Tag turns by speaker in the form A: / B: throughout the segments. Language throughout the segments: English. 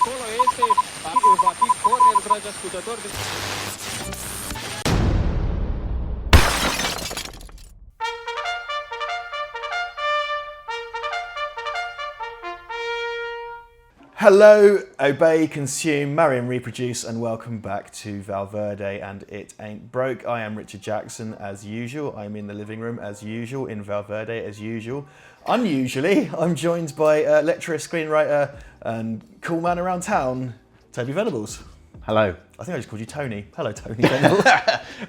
A: acolo este, va fi corner, dragi ascultători.
B: Hello, obey, consume, marry and reproduce, and welcome back to Valverde and It Ain't Broke. I am Richard Jackson as usual. I'm in the living room as usual, in Valverde as usual. Unusually, I'm joined by lecturer, screenwriter and cool man around town, Toby Venables.
C: Hello.
B: I think I just called you Tony. Hello, Tony Venables.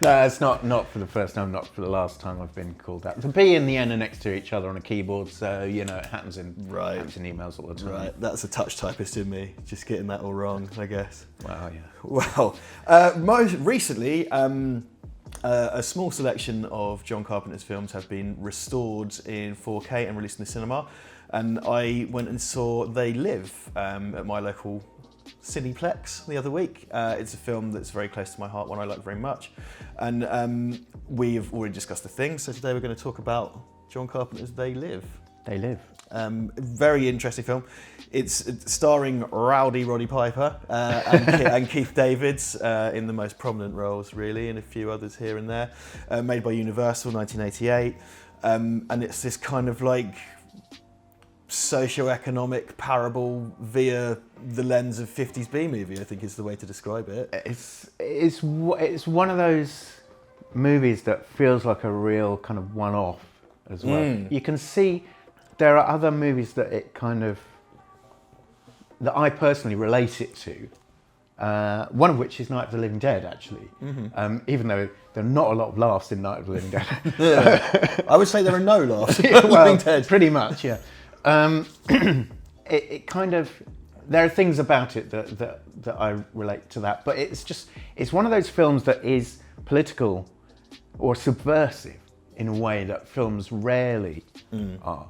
C: No, it's not for the first time, not for the last time I've been called that. The B and the N are next to each other on a keyboard, so, you know, it happens in emails all the time.
B: Right, that's a touch typist in me, just getting that all wrong, I guess.
C: Wow, yeah.
B: Well, most recently, a small selection of John Carpenter's films have been restored in 4K and released in the cinema, and I went and saw They Live at my local Cineplex the other week. It's a film that's very close to my heart, one I like very much, and we have already discussed the thing, so today we're going to talk about John Carpenter's They Live.
C: They Live.
B: Very interesting film. It's starring rowdy Roddy Piper and Keith Davids in the most prominent roles, really, and a few others here and there. Made by Universal, 1988, and it's this kind of like socio-economic parable via the lens of 50s B movie, I think is the way to describe it.
C: It's one of those movies that feels like a real kind of one-off as well. You can see there are other movies that that I personally relate it to. One of which is Night of the Living Dead, actually. Mm-hmm. Even though there are not a lot of laughs in Night of the Living Dead.
B: I would say there are no laughs in
C: well,
B: Living Dead.
C: Pretty much, yeah. It kind of, there are things about it that I relate to that, but it's one of those films that is political or subversive in a way that films rarely are,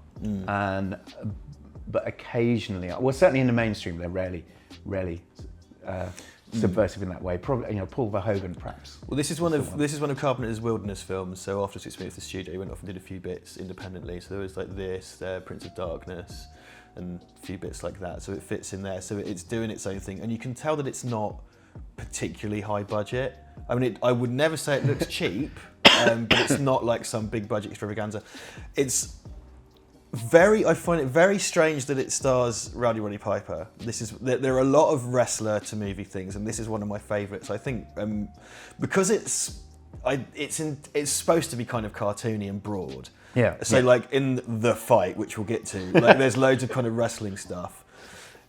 C: but occasionally are. Well, certainly in the mainstream, they're rarely subversive in that way. Probably, you know, Paul Verhoeven, perhaps.
B: Well, this is one of Carpenter's wilderness films. So after his experience with the studio, he went off and did a few bits independently. So there was like this, Prince of Darkness, and a few bits like that. So it fits in there. So it's doing its own thing, and you can tell that it's not particularly high budget. I mean, I would never say it looks cheap, but it's not like some big budget extravaganza. I find it very strange that it stars Rowdy Roddy Piper. There are a lot of wrestler to movie things, and this is one of my favourites. I think because it's supposed to be kind of cartoony and broad.
C: Yeah.
B: So like in the fight, which we'll get to, like there's loads of kind of wrestling stuff.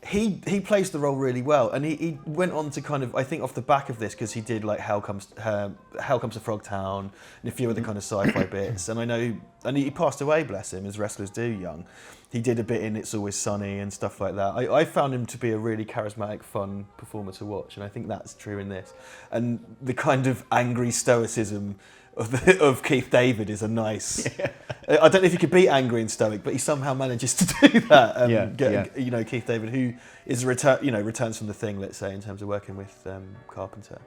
B: He plays the role really well, and he went on to kind of, I think off the back of this, because he did like Hell Comes to Frogtown and a few other kind of sci-fi bits, and I know, and he passed away, bless him, as wrestlers do young. He did a bit in It's Always Sunny and stuff like that. I found him to be a really charismatic, fun performer to watch, and I think that's true in this. And the kind of angry stoicism of Keith David is a nice. Yeah. I don't know if you could be angry and stoic, but he somehow manages to do that. You know, Keith David, who is returns from The Thing, let's say, in terms of working with Carpenter,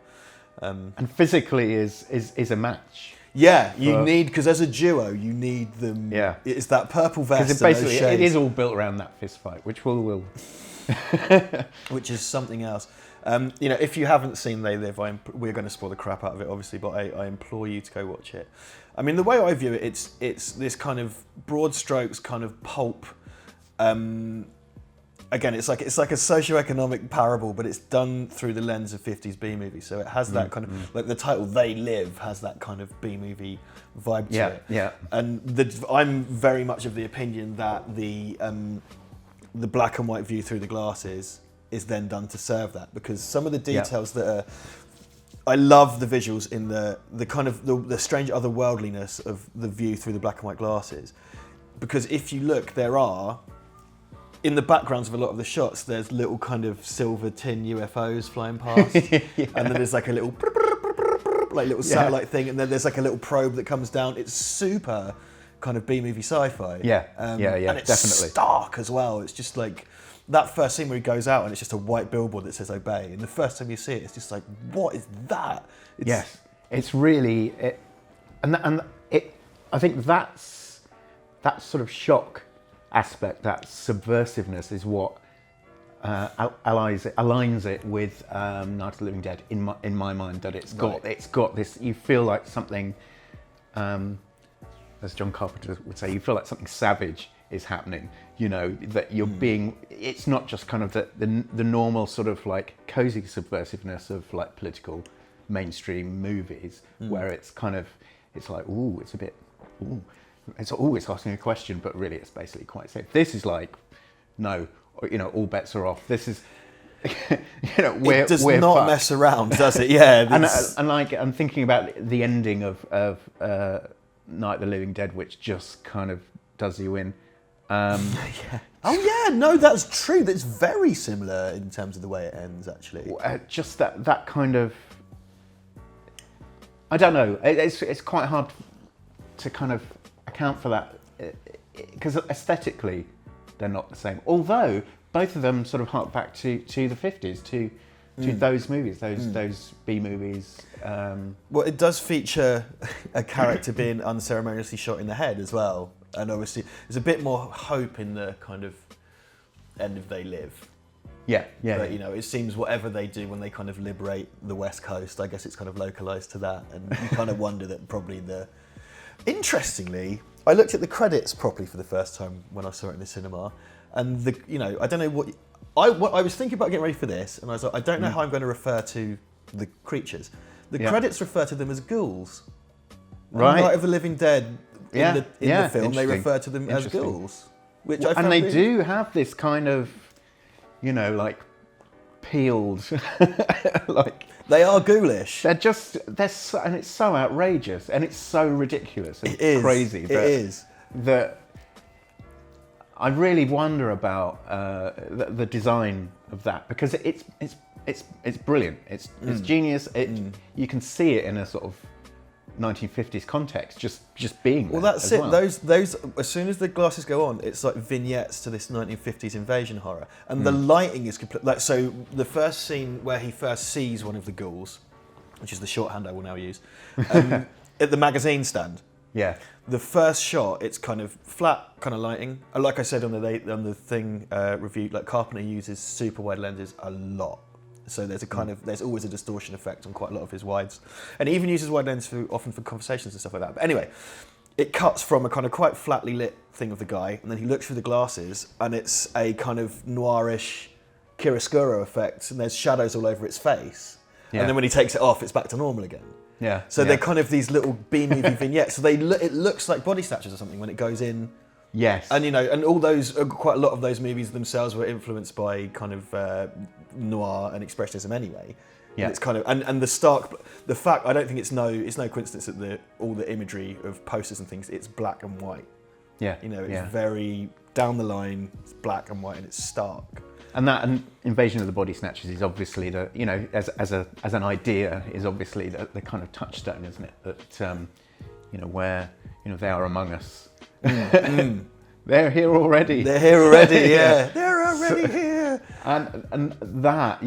C: and physically is a match.
B: Yeah, need, because as a duo, you need them. Yeah, it's that purple vest.
C: Because basically, it is all built around that fist fight, which will,
B: which is something else. You know, if you haven't seen They Live, we're going to spoil the crap out of it, obviously, but I implore you to go watch it. I mean, the way I view it, it's this kind of broad strokes, kind of pulp. Again, it's like a socio-economic parable, but it's done through the lens of 50s B movie. So it has that kind of, like the title They Live has that kind of B movie vibe to it. Yeah. And I'm very much of the opinion that the black and white view through the glasses is then done to serve that, because some of the details that are, I love the visuals in the kind of the strange otherworldliness of the view through the black and white glasses, because if you look, there are, in the backgrounds of a lot of the shots, there's little kind of silver tin UFOs flying past, and then there's like a little like little satellite thing, and then there's like a little probe that comes down. It's super kind of B movie sci-fi.
C: And
B: it's
C: definitely
B: stark as well. It's just like that first scene where he goes out and it's just a white billboard that says obey, and the first time you see it, it's just like, what is that?
C: It's really I think that's that sort of shock aspect, that subversiveness, is what aligns it with Night of the Living Dead in my mind. That it's got this. You feel like something, as John Carpenter would say, you feel like something savage is happening. You know, that you're being. It's not just kind of the normal sort of like cozy subversiveness of like political mainstream movies, where it's kind of, it's like, ooh, it's a bit, ooh, it's always asking a question, but really it's basically quite safe. This is like, no, you know, all bets are off. This is, you know,
B: it does not
C: fucked.
B: mess around, does it? Yeah.
C: And like, I'm thinking about the ending of Night of the Living Dead, which just kind of does you in.
B: Yeah. Oh yeah, no, that's true. That's very similar in terms of the way it ends, actually.
C: Just that kind of, I don't know. It's quite hard to kind of account for that because aesthetically they're not the same. Although both of them sort of hark back to the 50s, to those movies, those B movies.
B: Well, it does feature a character being unceremoniously shot in the head as well, and obviously there's a bit more hope in the kind of end of They Live.
C: Yeah.
B: But, you know, it seems whatever they do when they kind of liberate the West Coast, I guess it's kind of localised to that, and you kind of wonder that probably Interestingly, I looked at the credits properly for the first time when I saw it in the cinema, and I don't know what I was thinking about getting ready for this, and I was like, I don't know how I'm going to refer to the creatures. The credits refer to them as ghouls.
C: Right.
B: Night of the Living Dead in the film, they refer to them as ghouls, which I found
C: and they
B: really...
C: do have this kind of, you know, like peeled, like
B: they are ghoulish.
C: and it's so outrageous and it's so ridiculous and crazy.
B: It is.
C: That I really wonder about the design of that, because it's brilliant. It's genius. You can see it in a sort of 1950s context, just being there.
B: Well, that's it.
C: Well.
B: Those as soon as the glasses go on, it's like vignettes to this 1950s invasion horror, and the lighting is complete. Like, so the first scene where he first sees one of the ghouls, which is the shorthand I will now use, at the magazine stand.
C: Yeah.
B: The first shot, it's kind of flat kind of lighting. Like I said on the thing review, like Carpenter uses super wide lenses a lot. So there's a kind of, there's always a distortion effect on quite a lot of his wides. And he even uses wide lenses often for conversations and stuff like that. But anyway, it cuts from a kind of quite flatly lit thing of the guy, and then he looks through the glasses, and it's a kind of noirish chiaroscuro effect, and there's shadows all over its face. Yeah. And then when he takes it off, it's back to normal again.
C: Yeah.
B: So they're kind of these little B-movie vignettes. So it looks like Body Snatchers or something when it goes in.
C: Yes.
B: And and all those, quite a lot of those movies themselves were influenced by kind of noir and expressionism anyway. Yeah. And it's kind of and the fact, I don't think it's no coincidence that all the imagery of posters and things, it's black and white.
C: Yeah.
B: It's very down the line, it's black and white, and it's stark.
C: And that Invasion of the Body Snatchers is obviously as an idea is obviously the kind of touchstone, isn't it? That where they are among us. They're here already.
B: They're here already. Yeah, they're already here.
C: And that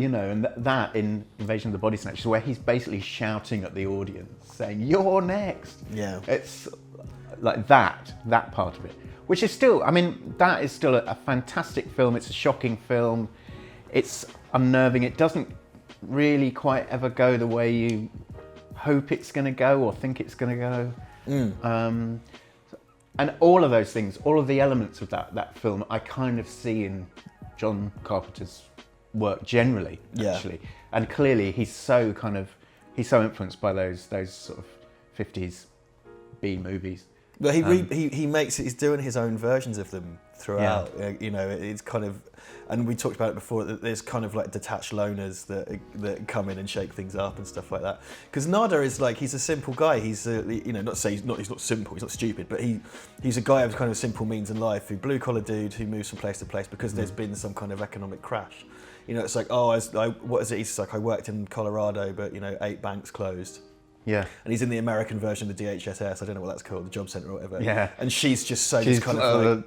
C: that in Invasion of the Body Snatchers, where he's basically shouting at the audience, saying "You're next." Yeah, it's like that part of it. Which is still, that is still a fantastic film. It's a shocking film. It's unnerving. It doesn't really quite ever go the way you hope it's going to go or think it's going to go. And all of those things, all of the elements of that film, I kind of see in John Carpenter's work generally, actually. And clearly he's so influenced by those sort of 50s B movies.
B: But he makes it. He's doing his own versions of them throughout. Yeah. It's kind of, and we talked about it before. That there's kind of like detached loners that come in and shake things up and stuff like that. Because Nada is like, he's a simple guy. He's not say he's not simple. He's not stupid, but he's a guy of kind of simple means in life. Who blue collar dude who moves from place to place because there's been some kind of economic crash. It's like, what is it? He's like, I worked in Colorado, but 8 banks closed. Yeah, and he's in the American version of the DHSS. I don't know what that's called, the job centre or whatever. Yeah, and she's just kind of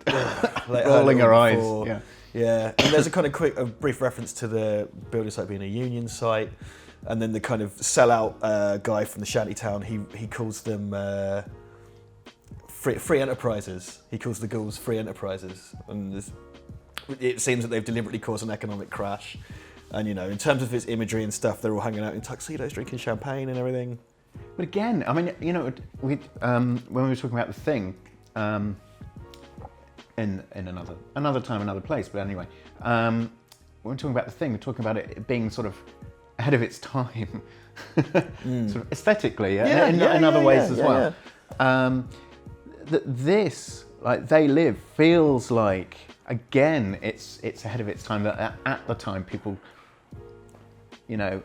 B: like
C: rolling her eyes.
B: Yeah, and there's a kind of a brief reference to the building site being a union site, and then the kind of sellout guy from the shanty town. He calls them free enterprises. He calls the ghouls free enterprises, and there's it seems that they've deliberately caused an economic crash. And, in terms of its imagery and stuff, they're all hanging out in tuxedos, drinking champagne and everything.
C: But again, I mean, when we were talking about The Thing, in another time, another place, but anyway, when we're talking about The Thing, we're talking about it being sort of ahead of its time, sort of aesthetically, in other ways as well. Yeah. This, like They Live, feels like, again, it's ahead of its time. That at the time, people, they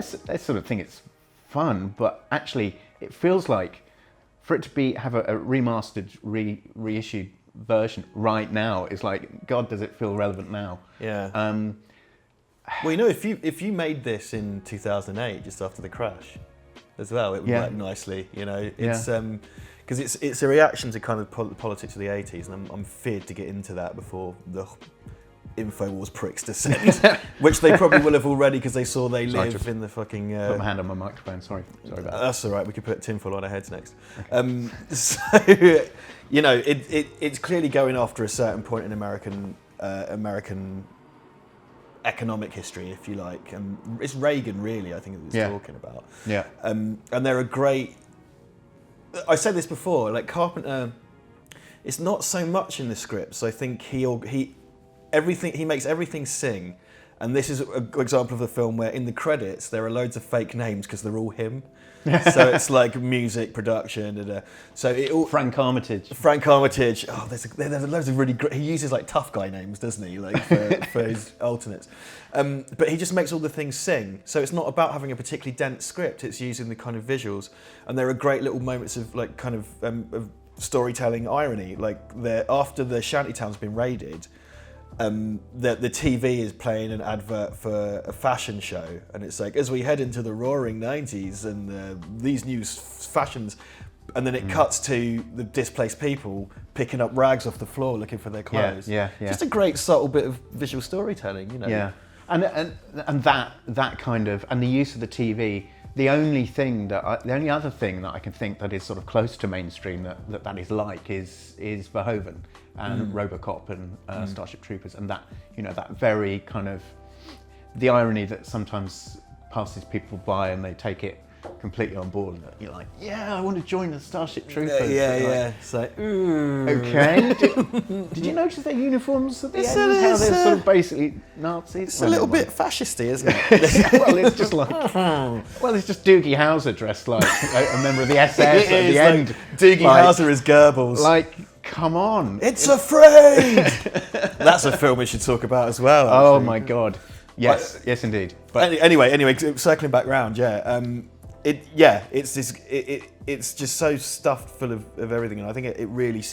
C: sort of think it's fun, but actually, it feels like for it to have a remastered, reissued version right now is like, God, does it feel relevant now?
B: Yeah. Well, if you made this in 2008, just after the crash, as well, it would work nicely. It's because it's a reaction to kind of politics of the 80s, and I'm feared to get into that before the InfoWars pricks descend, which they probably will have already because they saw They Live in the fucking.
C: Put my hand on my microphone. Sorry about that.
B: That's all right. We could put tinfoil on our heads next. So it's clearly going after a certain point in American economic history, if you like. It's Reagan, really, I think, that it's talking about.
C: Yeah.
B: And they're a great... I said this before, like Carpenter, it's not so much in the scripts. I think he makes everything sing. And this is an example of a film where in the credits there are loads of fake names because they're all him. So it's like music, production, so it all...
C: Frank Armitage.
B: Oh, there's loads of really great... He uses like tough guy names, doesn't he? Like for his alternates. But he just makes all the things sing. So it's not about having a particularly dense script. It's using the kind of visuals. And there are great little moments of like kind of storytelling irony. Like after the shantytown's been raided, the TV is playing an advert for a fashion show, and it's like, as we head into the roaring 90s and these new fashions, and then it cuts to the displaced people picking up rags off the floor looking for their clothes.
C: Yeah.
B: Just a great subtle bit of visual storytelling,
C: Yeah, and that kind of, and the use of the TV. The only other thing that I can think that is sort of close to mainstream that is like is Verhoeven and RoboCop and Starship Troopers, and that that very kind of the irony that sometimes passes people by and they take it completely on board, and you're like, yeah, I want to join the Starship Troopers.
B: Yeah. It's like, ooh.
C: Okay. Did you notice their uniforms at the end? How they're sort of basically Nazis?
B: It's a little bit fascisty, isn't it?
C: Well, it's just like, it's just Doogie Howser dressed like a member of the SS at the end.
B: Doogie Howser is Goebbels.
C: Like, come on.
B: It's afraid! That's a film we should talk about as well. Actually.
C: Oh my God. Yes, yes indeed.
B: But anyway, circling back round, it's just so stuffed full of everything, and I think it really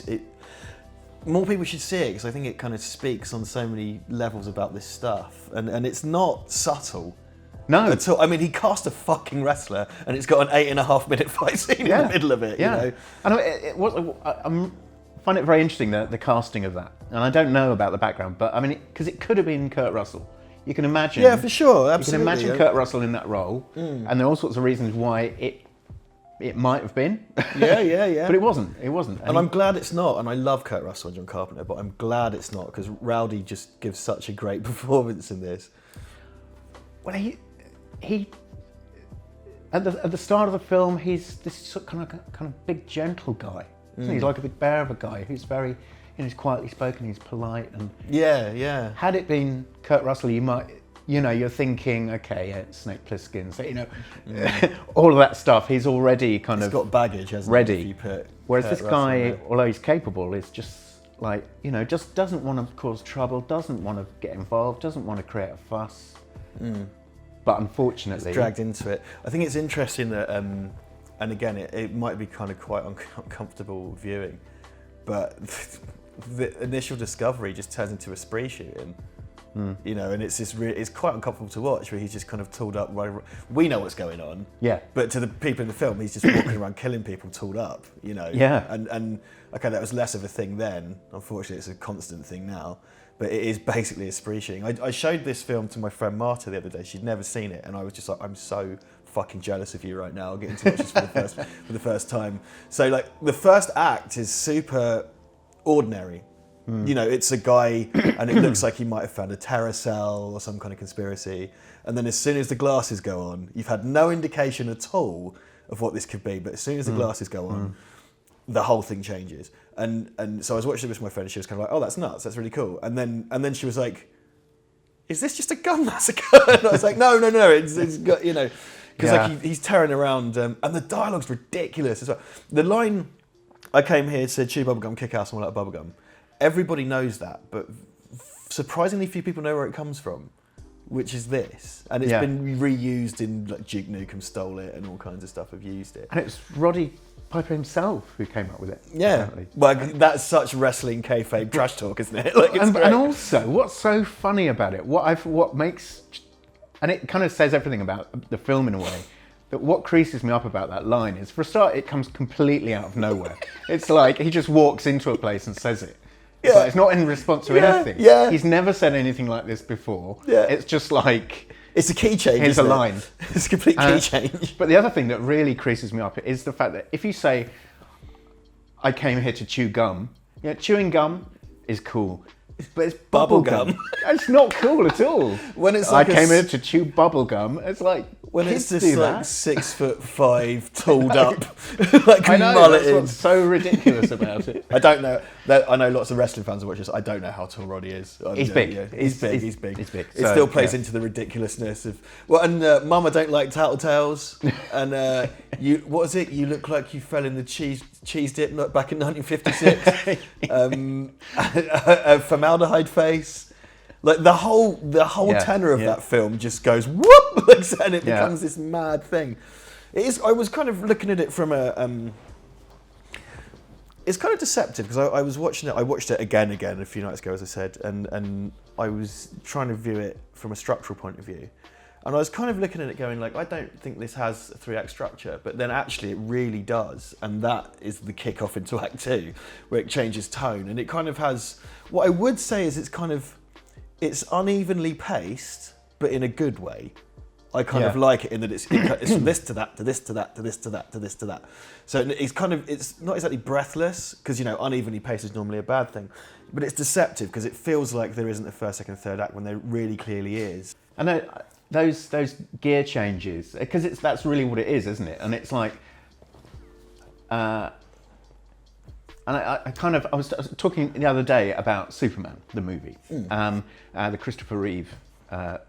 B: more people should see it because I think it kind of speaks on so many levels about this stuff, and it's not subtle.
C: No.
B: At all. I mean, he cast a fucking wrestler, and it's got an 8.5-minute fight scene in the middle of it.
C: Yeah. I find it very interesting the casting of that, and I don't know about the background, but I mean, because it could have been Kurt Russell. You can imagine.
B: Yeah, for sure, absolutely.
C: You can imagine Kurt Russell in that role, and there are all sorts of reasons why it might have been.
B: Yeah.
C: But it wasn't.
B: And I'm glad it's not. And I love Kurt Russell and John Carpenter, but I'm glad it's not because Rowdy just gives such a great performance in this.
C: Well, he at the start of the film, he's this kind of big gentle guy. He's like a big bear of a guy who's very. He's quietly spoken, he's polite, and had it been Kurt Russell, you might, you're thinking, okay, it's Snake Plissken, so all of that stuff. He's already he's
B: got baggage, hasn't
C: ready.
B: He?
C: Whereas this guy, although he's capable, is just like just doesn't want to cause trouble, doesn't want to get involved, doesn't want to create a fuss. But unfortunately,
B: it's dragged into it. I think it's interesting that, and again, it might be kind of quite uncomfortable viewing, but. The initial discovery just turns into a spree shooting, and it's just it's quite uncomfortable to watch. Where he's just kind of tooled up. We know what's going on, but to the people in the film, he's just walking around killing people, tooled up, And okay, that was less of a thing then. Unfortunately, it's a constant thing now. But it is basically a spree shooting. I showed this film to my friend Marta the other day. She'd never seen it, and I was just like, I'm so fucking jealous of you right now, getting to watch this for the first time. So like the first act is super ordinary. You know, it's a guy and it looks like he might have found a terror cell or some kind of conspiracy. And then as soon as the glasses go on, you've had no indication at all of what this could be, but as soon as the glasses go on, the whole thing changes. And so I was watching this with my friend and she was kind of like, oh, that's nuts, that's really cool. And then she was like, is this just a gun massacre? And I was like, no, it's got, you know, because like he's tearing around and the dialogue's ridiculous as well. The line, I came here to chew bubblegum, kick ass and all that bubblegum. Everybody knows that, but surprisingly few people know where it comes from, which is this. And it's been reused in, like, Duke Nukem Stole It and all kinds of stuff have used it.
C: And it's Roddy Piper himself who came up with it.
B: Yeah,
C: apparently.
B: well, that's such wrestling kayfabe trash talk, isn't it? Like, it's
C: and also, what's so funny about it, what makes, and it kind of says everything about the film in a way, that what creases me up about that line is, for a start, it comes completely out of nowhere. It's like he just walks into a place and says it. It's, like, it's not in response to anything.
B: Yeah.
C: He's never said anything like this before.
B: Yeah.
C: It's just like...
B: It's a key change,
C: Here's
B: isn't
C: a
B: it?
C: line.
B: It's a complete key change.
C: But the other thing that really creases me up is the fact that if you say, I came here to chew gum, chewing gum is cool. But it's bubble gum. It's not cool at all.
B: When it's like
C: I came here to chew bubble gum. It's like,
B: when
C: kids
B: it's
C: do
B: this like
C: that.
B: 6'5", tooled up, like
C: I know,
B: mulleted.
C: that's what's so ridiculous about it.
B: I don't know. I know lots of wrestling fans who watch this. I don't know how tall Roddy is.
C: He's big.
B: Yeah,
C: He's
B: big.
C: big.
B: It still plays into the ridiculously of. Well, and Mum, I don't like tattletales. And you, what was it? You look like you fell in the cheese dip back in 1956. Formaldehyde face. Like the whole tenor of that film just goes whoop, and it becomes this mad thing. It is. I was kind of looking at it from a. It's kind of deceptive because I was watching it. I watched it again a few nights ago, as I said, and I was trying to view it from a structural point of view, and I was kind of looking at it going like, I don't think this has a 3-act structure, but then actually it really does, and that is the kick-off into Act 2, where it changes tone, and it kind of has. What I would say is it's unevenly paced, but in a good way. I kind of like it in that it's from this to that, to this to that, to this to that, to this to that. So it's not exactly breathless, because, you know, unevenly paced is normally a bad thing, but it's deceptive because it feels like there isn't a first, second, third act when there really clearly is.
C: And those gear changes, because that's really what it is, isn't it? And it's like, and I was talking the other day about Superman, the movie, the Christopher Reeve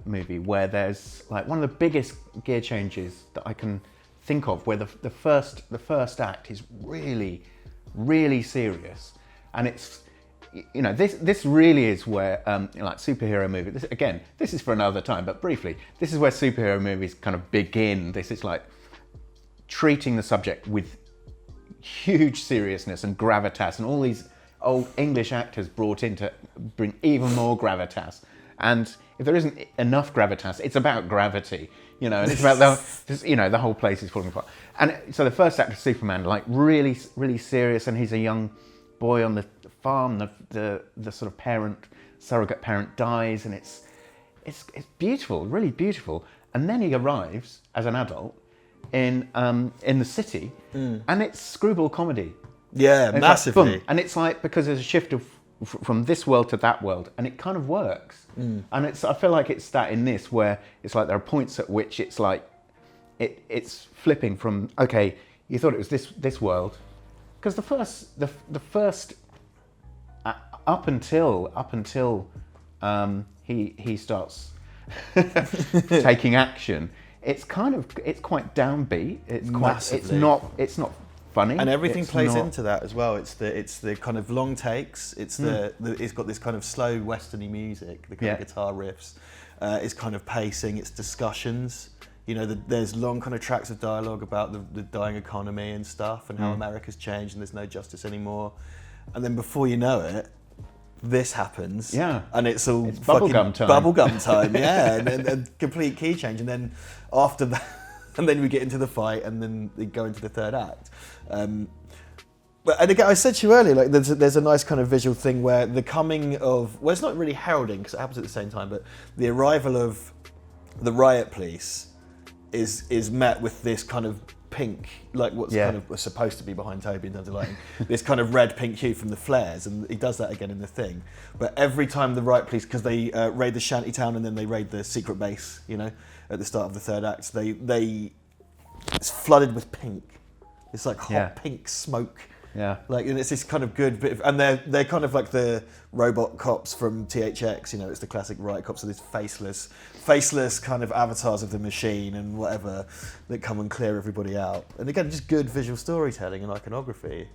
C: movie, where there's like one of the biggest gear changes that I can think of, where the first act is really, really serious, and it's, you know, this really is where like superhero movies. This is for another time, but briefly, this is where superhero movies kind of begin. This is like treating the subject with huge seriousness and gravitas, and all these old English actors brought in to bring even more gravitas. And if there isn't enough gravitas, it's about gravity, you know, and it's about the whole place is falling apart. And so the first act of Superman, like really, really serious, and he's a young boy on the farm. The sort of surrogate parent dies, and it's beautiful, really beautiful. And then he arrives as an adult in the city, and it's screwball comedy.
B: Yeah,
C: and
B: massively.
C: Like, and it's like, because there's a shift from this world to that world, and it kind of works. And I feel like it's that in this, where it's like there are points at which it's like it's flipping from, okay, you thought it was this world, because the first up until he starts taking action, it's quite downbeat. It's not funny,
B: and everything plays
C: not
B: into that as well. It's the kind of long takes. It's it's got this kind of slow westerny music, the kind of guitar riffs. It's kind of pacing. It's discussions. You know, there's long kind of tracks of dialogue about the dying economy and stuff, and how America's changed and there's no justice anymore. And then before you know it, this happens. Yeah. And it's all
C: bubblegum time.
B: Bubblegum time, yeah, and complete key change. And then after that, and then we get into the fight, and then we go into the third act. But and again, I said to you earlier, like there's a nice kind of visual thing where the coming of, well, it's not really heralding because it happens at the same time, but the arrival of the riot police is met with this kind of pink, like what's kind of supposed to be behind Toby in terms of lighting, this kind of red-pink hue from the flares, and he does that again in The Thing. But every time the riot police, because they raid the shanty town and then they raid the secret base, you know, at the start of the third act, it's flooded with pink. It's like hot pink smoke.
C: Yeah.
B: Like, and it's this kind of good bit of, and they're kind of like the robot cops from THX, you know, it's the classic riot cops, so these faceless kind of avatars of the machine and whatever that come and clear everybody out. And again, just good visual storytelling and iconography.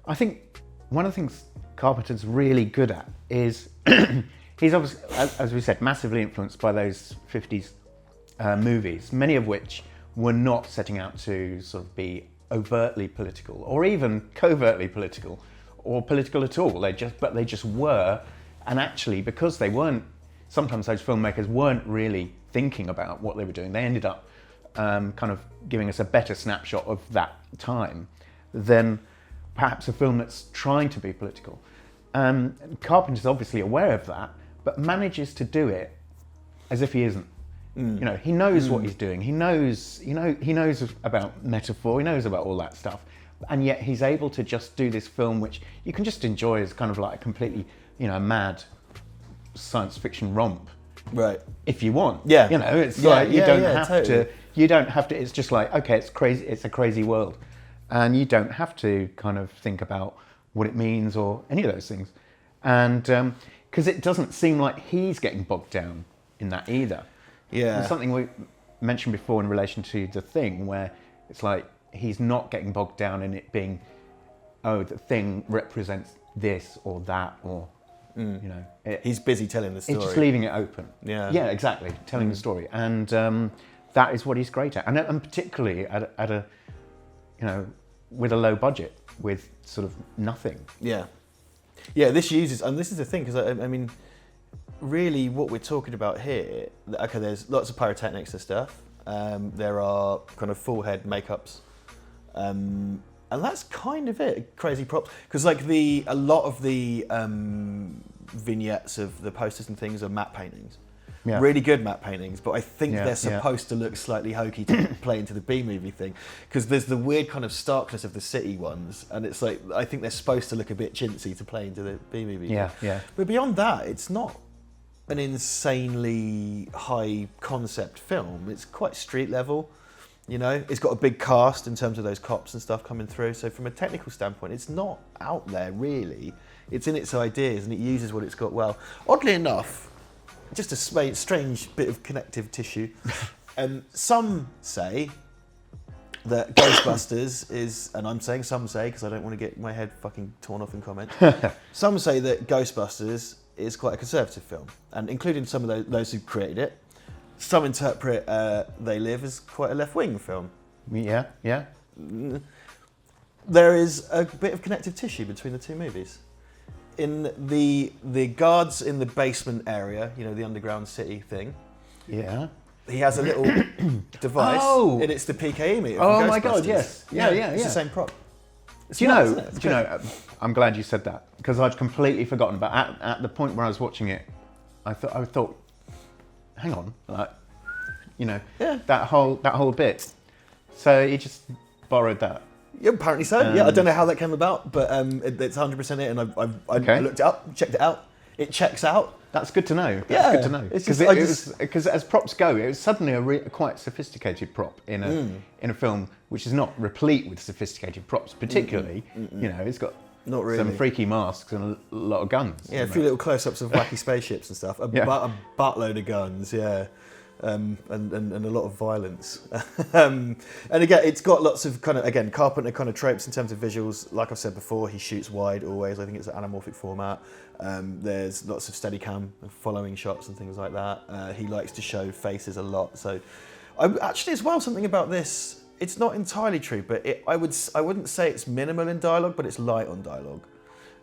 C: I think one of the things Carpenter's really good at is he's obviously, as we said, massively influenced by those 50s movies, many of which were not setting out to sort of be overtly political or even covertly political or political at all. They just were, and actually because they weren't, sometimes those filmmakers weren't really thinking about what they were doing. They ended up kind of giving us a better snapshot of that time than perhaps a film that's trying to be political. Carpenter's obviously aware of that, but manages to do it as if he isn't. You know, he knows what he's doing. He knows about metaphor. He knows about all that stuff, and yet he's able to just do this film, which you can just enjoy as kind of like a completely, you know, mad science fiction romp,
B: right?
C: If you want,
B: yeah.
C: You know, it's like you don't have
B: totally.
C: to. You don't have to. It's just like, okay, it's crazy. It's a crazy world, and you don't have to kind of think about what it means or any of those things, and because it doesn't seem like he's getting bogged down in that either.
B: Yeah.
C: It's something we mentioned before in relation to The Thing, where it's like he's not getting bogged down in it being, oh, the thing represents this or that, or you know.
B: He's busy telling the story.
C: It's just leaving it open.
B: Yeah.
C: Yeah, exactly. Telling the story, and that is what he's great at, and particularly at a, you know, with a low budget, with sort of nothing.
B: Yeah. Yeah. This uses, and this is the thing, because I mean, really what we're talking about here, okay, there's lots of pyrotechnics and stuff. There are kind of full head makeups. And that's kind of it, crazy props. Because like a lot of the vignettes of the posters and things are matte paintings. Yeah. Really good matte paintings, but I think they're supposed to look slightly hokey to play into the B-movie thing. Because there's the weird kind of starkness of the city ones, and it's like, I think they're supposed to look a bit chintzy to play into the B-movie thing.
C: Yeah.
B: But beyond that, it's not an insanely high concept film. It's quite street level, you know. It's got a big cast in terms of those cops and stuff coming through. So from a technical standpoint, it's not out there really. It's in its ideas and it uses what it's got well. Oddly enough, just a strange bit of connective tissue. Some say that Ghostbusters is, and I'm saying some say because I don't want to get my head fucking torn off in comments. Some say that Ghostbusters is quite a conservative film, and including some of those who created it. Some interpret They Live as quite a left-wing film.
C: Yeah.
B: There is a bit of connective tissue between the two movies. In the guards in the basement area, you know, the underground city thing.
C: Yeah.
B: He has a little device, and it's the PKE meter.
C: Oh
B: from
C: my God!
B: Ghostbusters.
C: Yes. Yeah.
B: It's the same prop.
C: Do you know? I'm glad you said that, because I'd completely forgotten. But at the point where I was watching it, I thought, hang on, like, you know, that whole bit. So he just borrowed that.
B: Yeah, apparently so. I don't know how that came about, but it's 100% it. And I looked it up, checked it out. It checks out.
C: That's good to know. That's good to know. Because as props go, it was suddenly a quite sophisticated prop in a film which is not replete with sophisticated props. Particularly, you know, it's got some freaky masks and a lot of guns.
B: Yeah, a few little close-ups of wacky spaceships and stuff. A buttload of guns. Yeah. And a lot of violence. And again, it's got lots of kind of, again, Carpenter kind of tropes in terms of visuals. Like I've said before, he shoots wide always. I think it's an anamorphic format. There's lots of Steadicam following shots and things like that. He likes to show faces a lot. So actually as well, something about this, it's not entirely true, but I wouldn't say it's minimal in dialogue, but it's light on dialogue.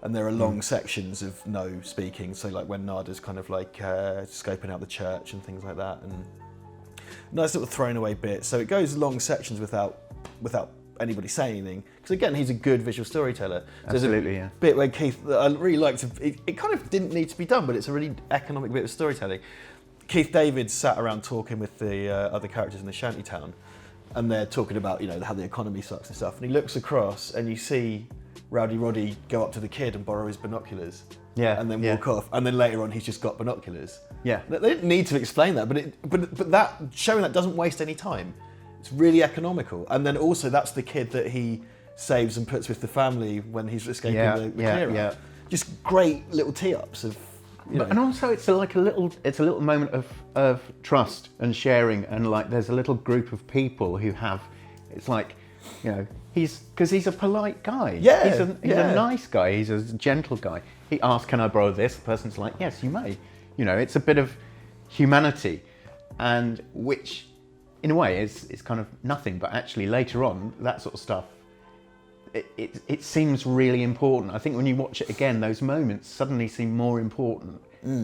B: And there are long sections of no speaking, so like when Nada's kind of like scoping out the church and things like that, and nice little thrown away bit. So it goes long sections without anybody saying anything, because again, he's a good visual storyteller.
C: Absolutely, yeah.
B: Bit where Keith, I really liked, it kind of didn't need to be done, but it's a really economic bit of storytelling. Keith David sat around talking with the other characters in the shanty town, and they're talking about, you know, how the economy sucks and stuff. And he looks across, and you see Rowdy Roddy go up to the kid and borrow his binoculars.
C: Yeah.
B: And then walk off. And then later on, he's just got binoculars.
C: Yeah.
B: They didn't need to explain that, but that showing that doesn't waste any time. It's really economical. And then also, that's the kid that he saves and puts with the family when he's escaping the clear-out.
C: Yeah.
B: Just great little tee-ups of.
C: And also, it's like a little moment of trust and sharing, and like there's a little group of people who have. It's like, you know, because he's a polite guy.
B: Yeah,
C: he's a nice guy. He's a gentle guy. He asks, "Can I borrow this?" The person's like, "Yes, you may." You know, it's a bit of humanity, and which, in a way, is kind of nothing. But actually, later on, that sort of stuff. It seems really important. I think when you watch it again, those moments suddenly seem more important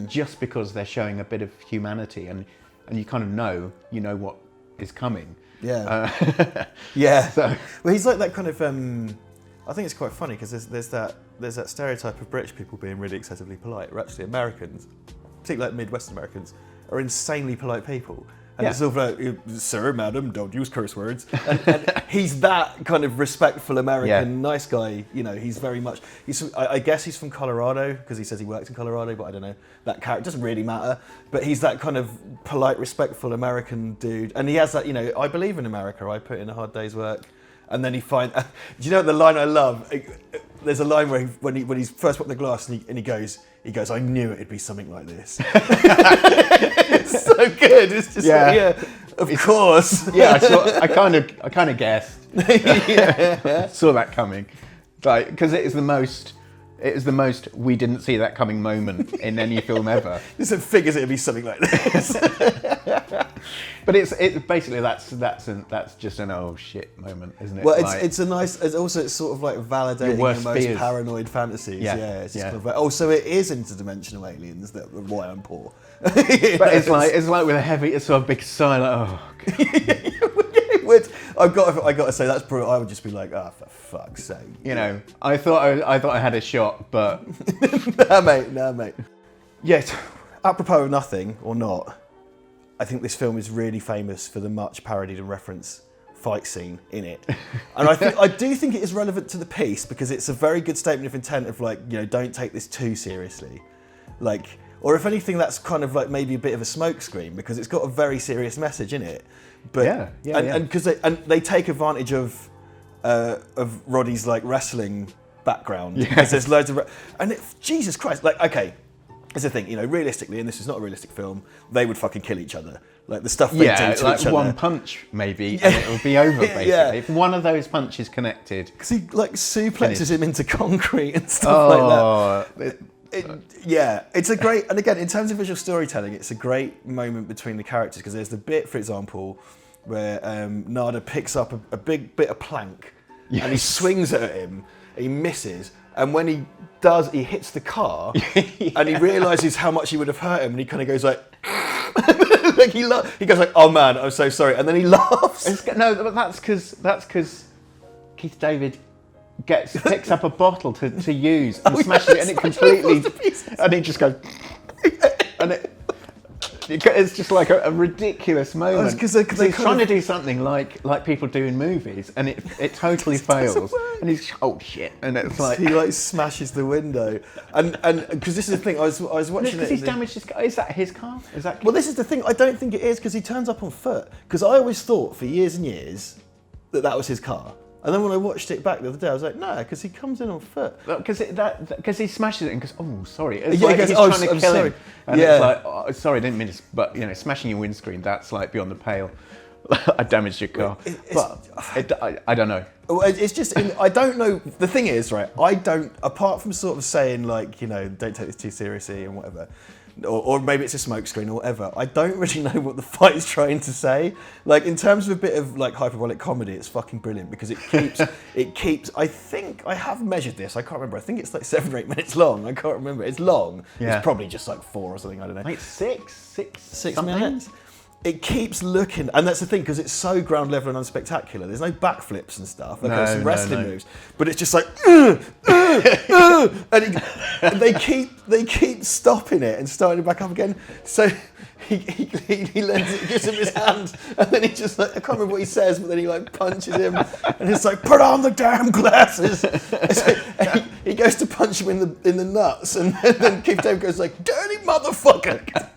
C: just because they're showing a bit of humanity, and you kind of know what is coming.
B: Yeah. Yeah.
C: So.
B: Well, he's like that kind of. I think it's quite funny because there's that stereotype of British people being really excessively polite. Or actually, Americans, particularly like Midwestern Americans, are insanely polite people. And it's sort of like, sir, madam, don't use curse words. And he's that kind of respectful American, nice guy. You know, he's very much. I guess he's from Colorado because he says he works in Colorado, but I don't know. That character doesn't really matter. But he's that kind of polite, respectful American dude, and he has that. You know, I believe in America. I put in a hard day's work, and then he finds. Do you know the line I love? There's a line where when he's first popped the glass and he goes, I knew it'd be something like this. It's so good. It's just of course.
C: Yeah, I kind of guessed. Saw that coming, like because it is the most we didn't see that coming moment in any film ever.
B: Just figures it'd be something like this.
C: But it's basically that's just an oh shit moment, isn't it?
B: Well,
C: like,
B: it's a nice. It's sort of like validating your most
C: fears.
B: paranoid fantasies.
C: Yeah.
B: It's just kind of like, so it is interdimensional aliens that why I'm poor.
C: But it's like with a heavy, it's sort of big sigh, like oh.
B: I've got to say that's brutal. I would just be like, oh, for fuck's sake.
C: You know, I thought I had a shot, but
B: nah, mate. Yes, apropos of nothing or not. I think this film is really famous for the much parodied and referenced fight scene in it. And I do think it is relevant to the piece because it's a very good statement of intent of like, you know, don't take this too seriously. Like, or if anything, that's kind of like maybe a bit of a smokescreen because it's got a very serious message in it. But and because they take advantage of Roddy's like wrestling background because there's loads of Jesus Christ, like okay. It's the thing, you know, realistically, and this is not a realistic film, they would fucking kill each other. Like the stuff they do to
C: like
B: each other.
C: one punch maybe, and it would be over basically. If one of those punches connected.
B: Because he like suplexes him into concrete and stuff like that. It's a great, and again, in terms of visual storytelling, it's a great moment between the characters because there's the bit, for example, where Nada picks up a big bit of plank and he swings it at him, and he misses, and when he does, he hits the car and he realises how much he would have hurt him, and he kind of goes like, like he goes like, oh man, I'm so sorry, and then he laughs.
C: No, but that's because Keith David picks up a bottle to use and smashes it, and it completely, and he just goes, and it's just like a ridiculous moment. Because he's trying to do something like people do in movies, and it totally fails. And he's oh shit, and it's like
B: he like smashes the window, and because this is the thing, I was watching it.
C: Because he's damaged his car. Is that his car? Is that?
B: Well, this is the thing. I don't think it is because he turns up on foot. Because I always thought for years and years that was his car. And then when I watched it back the other day, I was like, no, because he comes in on foot.
C: Because he smashes it and goes, oh, sorry. It's
B: he
C: like
B: goes,
C: he's
B: oh,
C: trying to
B: I'm
C: kill
B: sorry.
C: him. And it's like, oh, sorry, I didn't mean this. But, you know, smashing your windscreen, that's like beyond the pale. I damaged your car. I don't know.
B: It's just, I don't know. The thing is, right, I don't, apart from sort of saying like, you know, don't take this too seriously and whatever, or maybe it's a smokescreen or whatever, I don't really know what the fight is trying to say. Like in terms of a bit of like hyperbolic comedy, it's fucking brilliant because it keeps, I think, I have measured this, I can't remember, I think it's like 7 or 8 minutes long, I can't remember, it's long.
C: Yeah.
B: It's probably just like 4 or something, I don't know.
C: Wait, 6
B: minutes? It keeps looking, and that's the thing, because it's so ground level and unspectacular. There's no backflips and stuff. Okay, some wrestling moves, but it's just like, and they keep stopping it and starting it back up again. So he lends it, gives him his hand, and then he just like, I can't remember what he says, but then he like punches him, and it's like, put on the damn glasses. Like, he goes to punch him in the nuts, and then Keith David goes like, dirty motherfucker.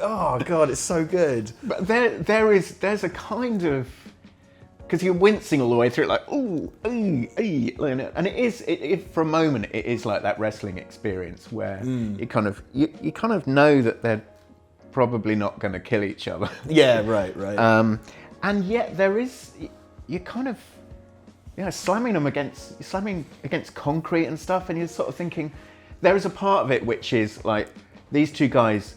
B: Oh god, it's so good.
C: But there's a kind of, because you're wincing all the way through it, like ooh, and it is for a moment it is like that wrestling experience where you kind of know that they're probably not going to kill each other.
B: Yeah, right.
C: And yet there is, you kind of, slamming against concrete and stuff, and you're sort of thinking, there is a part of it which is like these two guys,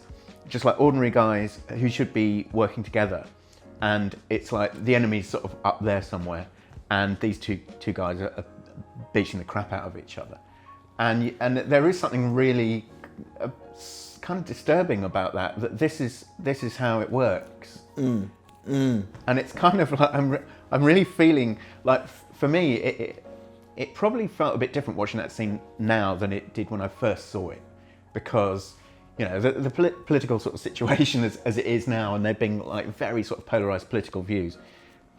C: just like ordinary guys who should be working together, and it's like the enemy's sort of up there somewhere, and these two guys are beating the crap out of each other, and there is something really kind of disturbing about that this is how it works, and it's kind of like I'm really feeling like, for me it probably felt a bit different watching that scene now than it did when I first saw it, because the political sort of situation as it is now, and there being like very sort of polarized political views,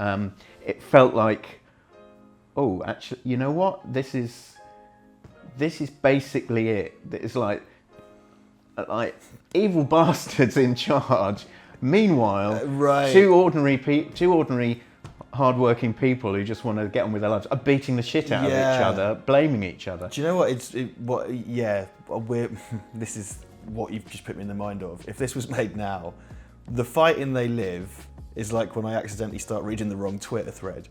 C: it felt like, oh, actually, you know what? This is basically it. It's like evil bastards in charge. Meanwhile, two ordinary hard-working people who just want to get on with their lives are beating the shit out of each other, blaming each other.
B: Do you know what? This is what you've just put me in the mind of. If this was made now, the fight in They Live is like when I accidentally start reading the wrong Twitter thread.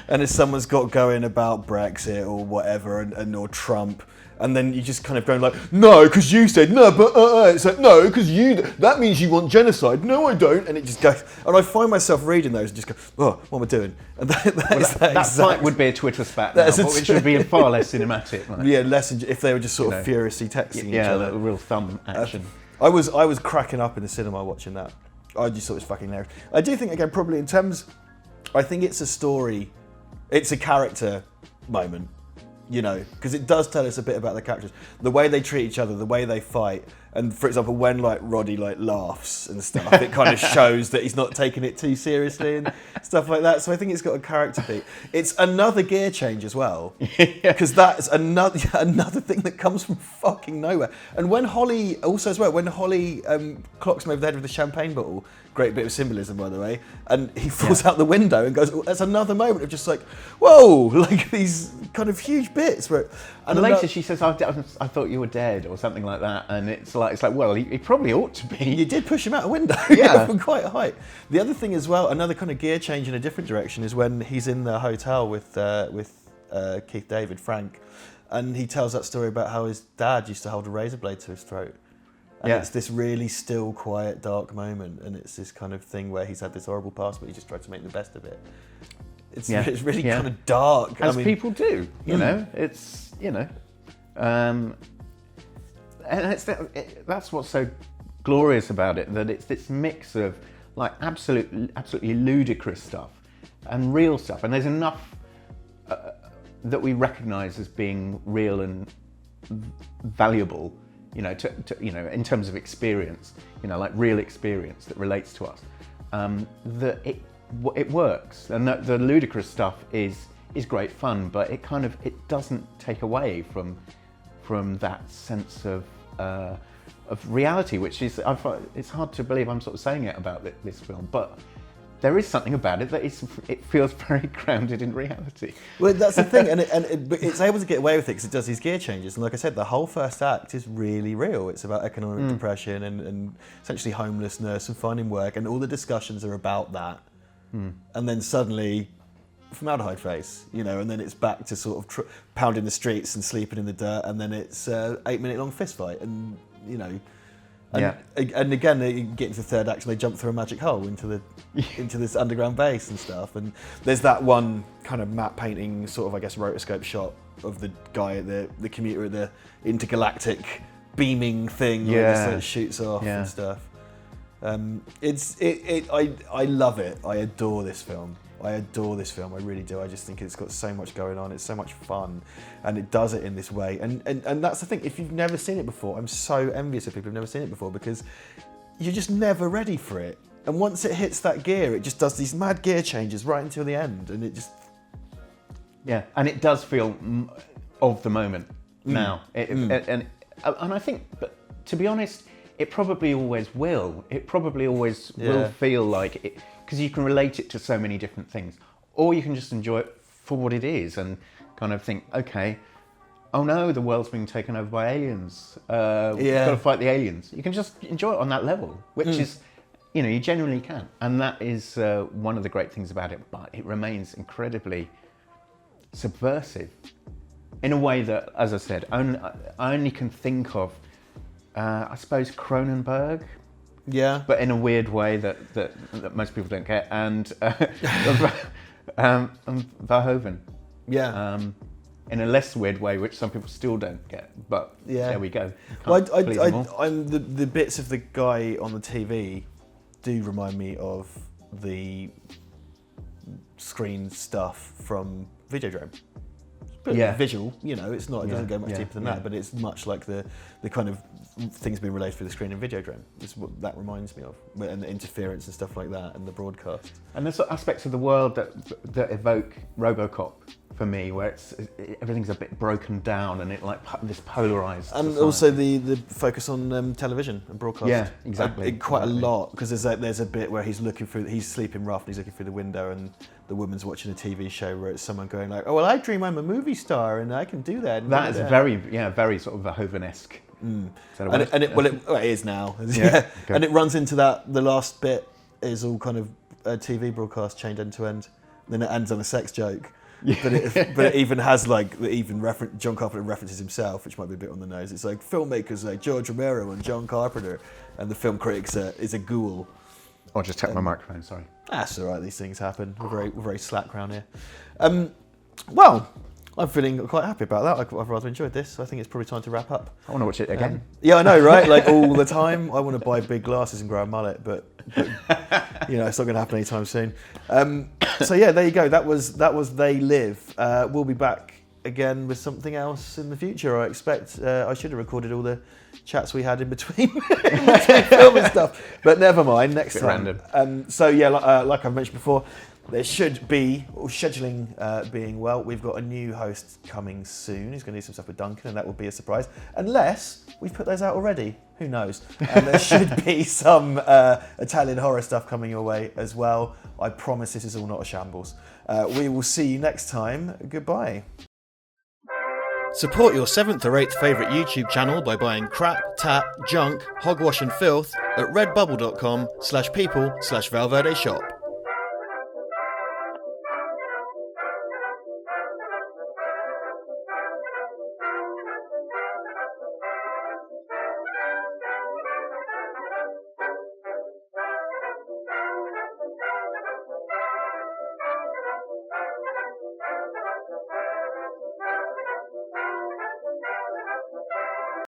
B: And if someone's got going about Brexit or whatever, or Trump, and then you just kind of going like, no, because you said no, but it's like, no, because that means you want genocide. No, I don't. And it just goes, and I find myself reading those and just go, oh, what am I doing? And that
C: fight would be a Twitter spat now, which would be far less cinematic. Right?
B: Yeah, less if they were just sort of furiously texting each other.
C: Yeah, real thumb action.
B: I was cracking up in the cinema watching that. I just thought it was fucking hilarious. I do think, again, probably in terms, I think it's a story, it's a character moment, because it does tell us a bit about the characters, the way they treat each other, the way they fight, and for example, when like Roddy like laughs and stuff, it kind of shows that he's not taking it too seriously and stuff like that. So I think it's got a character beat. It's another gear change as well, because that's another thing that comes from fucking nowhere. And when Holly clocks him over the head with the champagne bottle, great bit of symbolism by the way, and he falls out the window and goes, that's another moment of just like, whoa, like these kind of huge bits where,
C: and later she says, I thought you were dead or something like that, and it's like well, he probably ought to be.
B: You did push him out a window from quite a height. The other thing as well, another kind of gear change in a different direction, is when he's in the hotel with Keith David, Frank, and he tells that story about how his dad used to hold a razor blade to his throat. And it's this really still, quiet, dark moment, and it's this kind of thing where he's had this horrible past, but he just tried to make the best of it. It's really kind of dark.
C: As people do, it's, and that's what's so glorious about it, that it's this mix of like absolutely ludicrous stuff and real stuff, and there's enough that we recognise as being real and valuable, in terms of experience, like real experience that relates to us, that it works, and the ludicrous stuff is great fun, but it doesn't take away from that sense of reality, which is, it's hard to believe I'm sort of saying it about this film, but there is something about it that it feels very grounded in reality.
B: Well, that's the thing, but it's able to get away with it because it does these gear changes. And like I said, the whole first act is really real. It's about economic depression and essentially homelessness and finding work, and all the discussions are about that. And then suddenly, formaldehyde face, and then it's back to sort of pounding the streets and sleeping in the dirt, and then it's 8-minute long fist fight, and and again they get into the third act and they jump through a magic hole into this underground base and stuff, and there's that one kind of matte painting sort of, I guess, rotoscope shot of the guy at the commuter at the intergalactic beaming thing where it just like shoots off and stuff. I love it. I adore this film. I adore this film, I really do. I just think it's got so much going on, it's so much fun, and it does it in this way. And that's the thing, if you've never seen it before, I'm so envious of people who've never seen it before, because you're just never ready for it. And once it hits that gear, it just does these mad gear changes right until the end, and it just...
C: Yeah, and it does feel of the moment now. And I think, but to be honest, it probably always will. It probably always will feel like it, because you can relate it to so many different things. Or you can just enjoy it for what it is and kind of think, okay, oh no, the world's being taken over by aliens. We've got to fight the aliens. You can just enjoy it on that level, which is, you know, you genuinely can. And that is one of the great things about it, but it remains incredibly subversive in a way that, as I said, I only can think of, I suppose, Cronenberg. Yeah. But in a weird way that most people don't get, and Verhoeven. Yeah. In a less weird way, which some people still don't get, but there we go.
B: I'm the bits of the guy on the TV do remind me of the screen stuff from Videodrome. Visual, you know, it's not. It doesn't go much deeper than that, but it's much like the kind of things being relayed through the screen in Videodrome. It's what that reminds me of, and the interference and stuff like that, and the broadcast.
C: And there's aspects of the world that evoke RoboCop for me, where everything's a bit broken down and it like this polarized.
B: And
C: society.
B: also the focus on television and broadcast.
C: Yeah, exactly.
B: Quite a lot, because there's a bit where he's sleeping rough and he's looking through the window, and the woman's watching a TV show where it's someone going like, "Oh well, I dream I'm a movie star and I can do that."
C: That is very sort of Verhoeven-esque.
B: It is now. And it runs into that. The last bit is all kind of a TV broadcast chained end to end. Then it ends on a sex joke. But it even has John Carpenter references himself, which might be a bit on the nose. It's like filmmakers like George Romero and John Carpenter, and the film critic is a ghoul.
C: I'll just tap my microphone. Sorry.
B: That's all right. These things happen. We're very slack around here. Well, I'm feeling quite happy about that. I've rather enjoyed this. I think it's probably time to wrap up.
C: I want to watch it again.
B: Yeah, I know, right? Like all the time. I want to buy big glasses and grow a mullet, but you know, it's not going to happen anytime soon. So yeah, there you go. That was They Live. We'll be back again with something else in the future. I expect. I should have recorded all the chats we had in between film and stuff, but never mind. Next time. Random. So yeah, like I've mentioned before, there should be, or scheduling being well, we've got a new host coming soon. He's going to do some stuff with Duncan, and that will be a surprise. Unless we've put those out already. Who knows? And there should be some Italian horror stuff coming your way as well. I promise this is all not a shambles. We will see you next time. Goodbye. Support your 7th or 8th favourite YouTube channel by buying crap, tat, junk, hogwash and filth at redbubble.com/people/Valverde shop.